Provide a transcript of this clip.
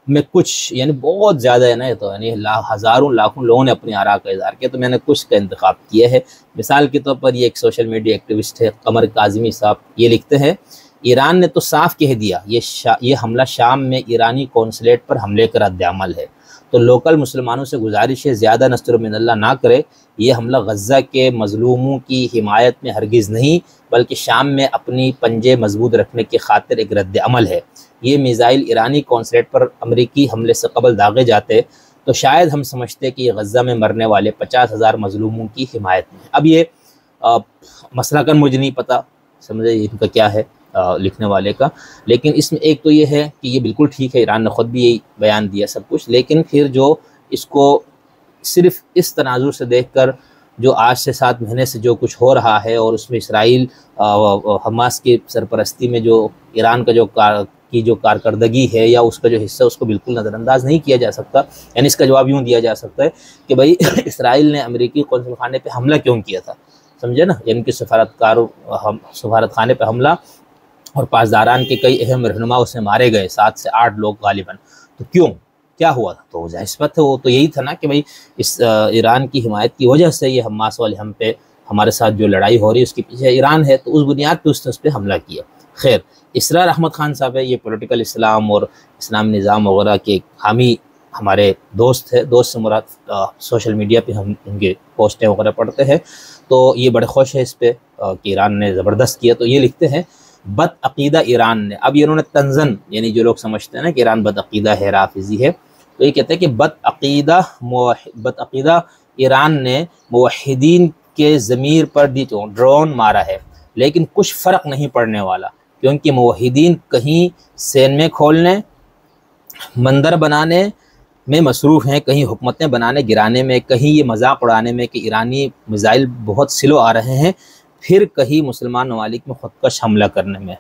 में कुछ यानी बहुत ज़्यादा है ना, ये तो यानी हज़ारों लाखों लोगों ने अपनी आरा का इज़हार किया, तो मैंने कुछ का इंतखाब किया है। मिसाल के तौर पर ये एक सोशल मीडिया एक्टिविस्ट है कमर काज़मी साहब, ये लिखते हैं ईरान ने तो साफ कह दिया ये हमला शाम में ईरानी कौंसलेट पर हमले का रद्द-ए-अमल है, तो लोकल मुसलमानों से गुजारिश है ज़्यादा नस्रुमिनल्लाह ना करे, ये हमला गज़ा के मज़लूमों की हिमायत में हरगिज़ नहीं बल्कि शाम में अपनी पंजे मजबूत रखने की खातिर एक रद्द-ए-अमल है। ये मिज़ाइल ईरानी कौंसलेट पर अमरीकी हमले से कबल दागे जाते तो शायद हम समझते कि ये गज़ा में मरने वाले 50,000 मजलूमों की हिमायत में। अब ये मसलकन मुझे नहीं पता, समझे इनका क्या है लिखने वाले का, लेकिन इसमें एक तो ये है कि ये बिल्कुल ठीक है, ईरान ने ख़ुद भी यही बयान दिया सब कुछ, लेकिन फिर जो इसको सिर्फ़ इस तनाजुर से देखकर जो आज से 7 महीने से जो कुछ हो रहा है और उसमें इसराइल हमास की सरपरस्ती में जो ईरान का जो कारकर्दगी है या उसका जो हिस्सा, उसको बिल्कुल नज़रअंदाज नहीं किया जा सकता। यानी इसका जवाब यूँ दिया जा सकता है कि भाई इसराइल ने अमेरिकी कौंसल खाने पर हमला क्यों किया था, समझे ना, यानी कि सफारत खाने पर हमला और पासदारान के कई अहम रहनुमा उसमें मारे गए, 7 से 8 लोग गालिबन, तो क्यों, क्या हुआ था? तो जाहिर बात है वो तो यही था ना कि भाई इस ईरान की हिमायत की वजह से ये हमास वाले हम पे हमारे साथ जो लड़ाई हो रही है उसके पीछे ईरान है, तो उस बुनियाद पर उसने उस पर हमला किया। खैर, इसरार अहमद खान साहब है, ये पॉलिटिकल इस्लाम और इस्लामी निज़ाम वगैरह के हामी हमारे दोस्त है, दोस्त से मुराद सोशल मीडिया पे हम इनके पोस्टें वगैरह पढ़ते हैं, तो ये बड़े खुश है इस पर कि ईरान ने ज़बरदस्त किया। तो ये लिखते हैं बदअक़ीदा ईरान ने, अब ये इन्होंने तंज़न यानी जो लोग समझते हैं ना कि ईरान बदअक़ीदा है, राफ़िज़ी है, तो ये कहते हैं कि बदअक़ीदा ईरान ने मुवहिदीन के ज़मीर पर ड्रोन मारा है, लेकिन कुछ फ़र्क नहीं पड़ने वाला, क्योंकि मुवहिदीन कहीं सैन्य खोलने, मंदिर बनाने में मसरूफ़ हैं, कहीं हुकूमतें बनाने गिराने में, कहीं ये मजाक उड़ाने में कि ईरानी मिसाइल बहुत स्लो आ रहे हैं, फिर कहीं मुसलमान ममालिक में ख़ुदकश हमला करने में।